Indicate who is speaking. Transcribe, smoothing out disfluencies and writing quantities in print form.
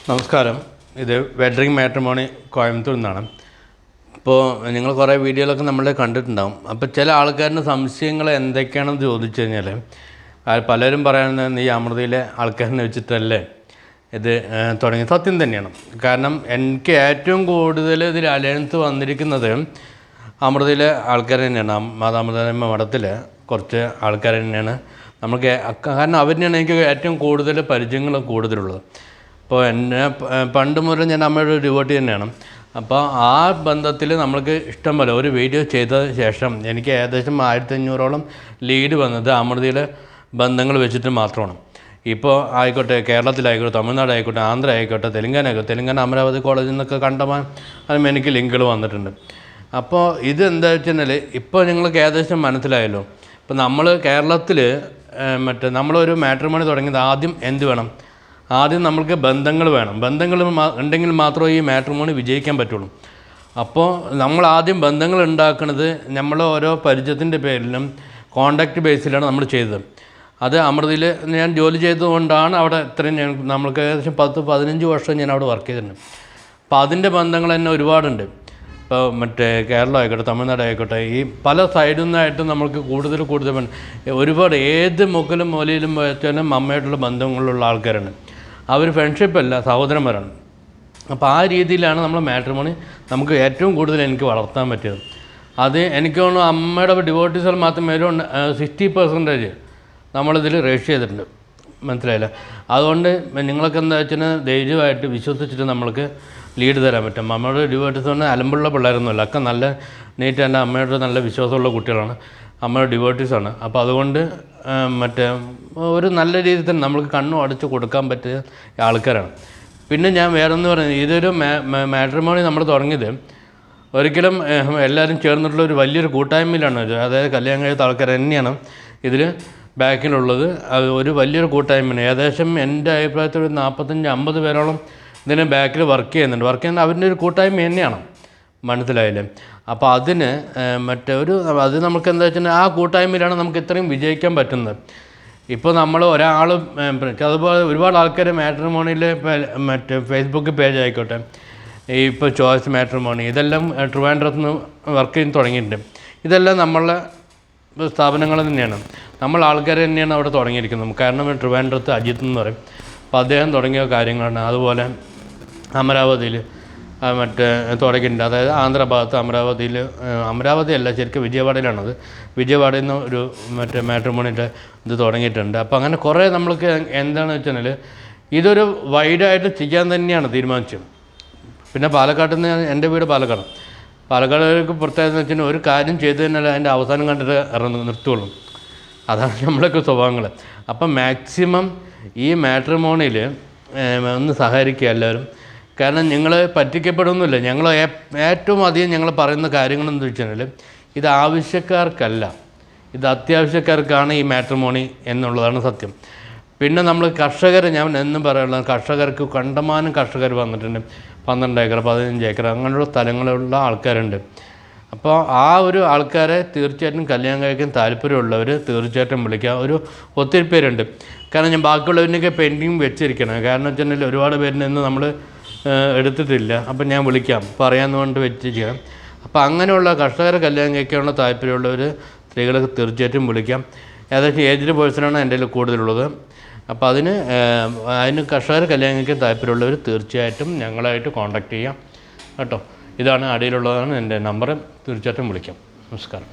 Speaker 1: നമസ്കാരം. ഇത് wedding matrimony Coimbatore നിന്നാണ്. ഇപ്പോൾ നിങ്ങൾ കുറേ വീഡിയോകളൊക്കെ നമ്മൾ കണ്ടിട്ടുണ്ടാകും. അപ്പോൾ ചില ആൾക്കാരുടെ സംശയങ്ങൾ എന്തൊക്കെയാണെന്ന് ചോദിച്ചു കഴിഞ്ഞാൽ പലരും പറയുന്നത് ഈ അമൃതയിലെ ആൾക്കാരിനെ വെച്ചിട്ടല്ലേ ഇത് തുടങ്ങി. സത്യം തന്നെയാണ്. കാരണം എനിക്ക് ഏറ്റവും കൂടുതൽ ഇതിൽ അലയൻസ് വന്നിരിക്കുന്നത് അമൃതയിലെ ആൾക്കാർ തന്നെയാണ്. മാതാമൃതമ്മ മഠത്തിലെ കുറച്ച് ആൾക്കാർ തന്നെയാണ് നമുക്ക്. കാരണം അവർ തന്നെയാണ് എനിക്ക് ഏറ്റവും കൂടുതൽ പരിചയങ്ങൾ കൂടുതലുള്ളത്. അപ്പോൾ എന്നെ പണ്ട് മുതൽ ഞാൻ അമ്മയുടെ ഒരു ഡിവോട്ടി തന്നെയാണ്. അപ്പോൾ ആ ബന്ധത്തിൽ നമ്മൾക്ക് ഇഷ്ടം പോലെ ഒരു വീഡിയോ ചെയ്ത ശേഷം എനിക്ക് ഏകദേശം 1500ഓളം ലീഡ് വന്നത് അമൃതയിലെ ബന്ധങ്ങൾ വെച്ചിട്ട് മാത്രമാണ്. ഇപ്പോൾ ആയിക്കോട്ടെ, കേരളത്തിലായിക്കോട്ടെ, തമിഴ്നാട് ആയിക്കോട്ടെ, ആന്ധ്ര ആയിക്കോട്ടെ, തെലുങ്കാന അമരാവതി കോളേജിൽ നിന്നൊക്കെ കണ്ടമാൻ അതും എനിക്ക് ലിങ്കുകൾ വന്നിട്ടുണ്ട്. അപ്പോൾ ഇതെന്താ വെച്ചാൽ ഇപ്പോൾ നിങ്ങൾക്ക് ഏകദേശം മനസ്സിലായല്ലോ. ഇപ്പോൾ നമ്മൾ കേരളത്തിൽ നമ്മളൊരു മാട്രിമോണി തുടങ്ങിയത് ആദ്യം എന്ത് വേണം? ആദ്യം നമ്മൾക്ക് ബന്ധങ്ങൾ വേണം. ബന്ധങ്ങൾ ഉണ്ടെങ്കിൽ മാത്രമേ ഈ മാട്രിമോണി വിജയിക്കാൻ പറ്റുള്ളൂ. അപ്പോൾ നമ്മൾ ആദ്യം ബന്ധങ്ങൾ ഉണ്ടാക്കുന്നത് നമ്മൾ ഓരോ പരിചയത്തിൻ്റെ പേരിലും കോണ്ടാക്റ്റ് ബേസിലാണ് നമ്മൾ ചെയ്തത്. അത് അമൃതയിൽ ഞാൻ ജോലി ചെയ്തുകൊണ്ടാണ് അവിടെ ഇത്രയും നമ്മൾക്ക് ഏകദേശം 10-15 വർഷം ഞാൻ അവിടെ വർക്ക് ചെയ്തിട്ടുണ്ട്. അപ്പോൾ അതിൻ്റെ ബന്ധങ്ങൾ തന്നെ ഒരുപാടുണ്ട്. ഇപ്പോൾ കേരളം ആയിക്കോട്ടെ, തമിഴ്നാട് ആയിക്കോട്ടെ, ഈ പല സൈഡിൽ നിന്നായിട്ട് നമ്മൾക്ക് കൂടുതൽ ഒരുപാട് ഏത് മുക്കിലും മൂലയിലും വെച്ചാലും അമ്മയായിട്ടുള്ള ബന്ധങ്ങളുള്ള ആൾക്കാരാണ്. അവർ ഫ്രണ്ട്ഷിപ്പല്ല, സഹോദരന്മാരാണ്. അപ്പോൾ ആ രീതിയിലാണ് നമ്മൾ മാട്രിമോണി നമുക്ക് ഏറ്റവും കൂടുതൽ എനിക്ക് വളർത്താൻ പറ്റിയത്. അത് എനിക്ക് തോന്നുന്നു അമ്മയുടെ ഡിവോട്ടീസുകൾ മാത്രമേ 60% നമ്മളിതിൽ രജിസ്റ്റർ ചെയ്തിട്ടുണ്ട്. മനസ്സിലായില്ല? അതുകൊണ്ട് നിങ്ങളൊക്കെ എന്താ വെച്ചാൽ ധൈര്യമായിട്ട് വിശ്വസിച്ചിട്ട് നമ്മൾക്ക് ലീഡ് തരാൻ പറ്റും. അമ്മയുടെ ഡിവോട്ടീസ് പറഞ്ഞാൽ അലമ്പുള്ള പിള്ളേരൊന്നുമില്ല. ഒക്കെ നല്ല നീറ്റ് എൻ്റെ അമ്മയുടെ നല്ല വിശ്വാസമുള്ള കുട്ടികളാണ്, അമ്മയുടെ ഡിവോട്ടീസാണ്. അപ്പോൾ അതുകൊണ്ട് ഒരു നല്ല രീതിയിൽ തന്നെ നമ്മൾക്ക് കണ്ണും അടച്ച് കൊടുക്കാൻ പറ്റിയ ആൾക്കാരാണ്. പിന്നെ ഞാൻ വേറൊന്ന് പറയുന്നത്, ഇതൊരു മാട്രിമോണി നമ്മൾ തുടങ്ങിയത് ഒരിക്കലും എല്ലാവരും ചേർന്നിട്ടുള്ള ഒരു വലിയൊരു കൂട്ടായ്മയിലാണ്. അതായത് കല്യാണം കഴിച്ച ആൾക്കാർ തന്നെയാണ് ഇതിൽ ബാക്കിലുള്ളത്. അത് ഒരു വലിയൊരു കൂട്ടായ്മയാണ്. ഏകദേശം എൻ്റെ അഭിപ്രായത്തിൽ ഒരു 45-50 പേരോളം ഇതിന് ബാക്കിൽ വർക്ക് ചെയ്യുന്നുണ്ട്. അവരുടെ ഒരു കൂട്ടായ്മ തന്നെയാണ്. മനസ്സിലായില്ലേ? അപ്പോൾ അതിന് അത് നമുക്ക് എന്താ വെച്ചാൽ ആ കൂട്ടായ്മയിലാണ് നമുക്ക് ഇത്രയും വിജയിക്കാൻ പറ്റുന്നത്. ഇപ്പോൾ നമ്മൾ ഒരാൾ അതുപോലെ ഒരുപാട് ആൾക്കാർ മാട്രിമോണിയിൽ ഫേസ്ബുക്ക് പേജ് ആയിക്കോട്ടെ, ഇപ്പോൾ ചോയ്സ് മാട്രിമോണി, ഇതെല്ലാം ട്രിവാൻഡ്രത്ത് നിന്ന് വർക്ക് ചെയ്ത് തുടങ്ങിയിട്ടുണ്ട്. ഇതെല്ലാം നമ്മളെ സ്ഥാപനങ്ങൾ തന്നെയാണ്, നമ്മൾ ആൾക്കാർ തന്നെയാണ് അവിടെ തുടങ്ങിയിരിക്കുന്നത്. കാരണം ട്രിവാൻഡ്രത്ത് അജിത്ത് എന്ന് പറയും. അപ്പോൾ അദ്ദേഹം തുടങ്ങിയ കാര്യങ്ങളാണ്. അതുപോലെ അമരാവതിയിൽ തുടങ്ങിയിട്ടുണ്ട്. അതായത് ആന്ധ്രാഭാഗത്ത് അമരാവതി അല്ല, ശരിക്കും വിജയവാഡയിലാണത്. വിജയവാഡയിൽ നിന്ന് ഒരു മാട്രിമോണിയുടെ ഇത് തുടങ്ങിയിട്ടുണ്ട്. അപ്പോൾ അങ്ങനെ കുറേ നമ്മൾക്ക് എന്താണെന്ന് വെച്ചാൽ ഇതൊരു വൈഡായിട്ട് ചെയ്യാൻ തന്നെയാണ് തീരുമാനിച്ചത്. പിന്നെ പാലക്കാട്ടിൽ നിന്ന് എൻ്റെ വീട് പാലക്കാടുകാർക്ക് പ്രത്യേകത എന്ന് വെച്ചാൽ ഒരു കാര്യം ചെയ്തു കഴിഞ്ഞാൽ അതിൻ്റെ അവസാനം കണ്ടിട്ട് നിർത്തുള്ളൂ. അതാണ് നമ്മളൊക്കെ സ്വഭാവങ്ങൾ. അപ്പം മാക്സിമം ഈ മാട്രിമോണിയിൽ ഒന്ന് സഹകരിക്കുക എല്ലാവരും. കാരണം നിങ്ങൾ പറ്റിക്കപ്പെടുന്നില്ല. ഞങ്ങൾ ഏറ്റവും അധികം ഞങ്ങൾ പറയുന്ന കാര്യങ്ങളെന്ന് വെച്ചാൽ ഇത് ആവശ്യക്കാർക്കല്ല, ഇത് അത്യാവശ്യക്കാർക്കാണ് ഈ മാട്രിമോണി എന്നുള്ളതാണ് സത്യം. പിന്നെ നമ്മൾ കർഷകർ, ഞാൻ എന്നും പറയാനുള്ളത്, കർഷകർക്ക് കണ്ടമാനം കർഷകർ വന്നിട്ടുണ്ട്. 12 ഏക്കർ 15 ഏക്കർ അങ്ങനെയുള്ള സ്ഥലങ്ങളുള്ള ആൾക്കാരുണ്ട്. അപ്പോൾ ആ ഒരു ആൾക്കാരെ തീർച്ചയായിട്ടും കല്യാണം കഴിക്കാൻ താല്പര്യമുള്ളവർ തീർച്ചയായിട്ടും വിളിക്കുക. ഒത്തിരി പേരുണ്ട്. കാരണം ഞാൻ ബാക്കിയുള്ളവരിനൊക്കെ പെൻഡിങ് വെച്ചിരിക്കണം. കാരണം വെച്ചിട്ടുണ്ടെങ്കിൽ ഒരുപാട് പേരിൽ നിന്ന് നമ്മൾ എടുത്തിട്ടില്ല. അപ്പം ഞാൻ വിളിക്കാം, പറയാമെന്ന് കൊണ്ട് വെച്ചിരിക്കണം. അപ്പോൾ അങ്ങനെയുള്ള കർഷകരെ കല്യാണം കഴിക്കാനുള്ള താല്പര്യമുള്ളവർ സ്ത്രീകളൊക്കെ തീർച്ചയായിട്ടും വിളിക്കാം. ഏകദേശം ഏജ്ഡ് പേഴ്സണാണ് എൻ്റെ കയ്യിൽ കൂടുതലുള്ളത്. അപ്പോൾ അതിന് കർഷകരെ കല്യാണം കഴിക്കാൻ താല്പര്യമുള്ളവർ തീർച്ചയായിട്ടും ഞങ്ങളായിട്ട് കോൺടാക്റ്റ് ചെയ്യാം കേട്ടോ. ഇതാണ് അടിയിലുള്ളതാണ് എൻ്റെ നമ്പർ. തീർച്ചയായിട്ടും വിളിക്കാം. നമസ്കാരം.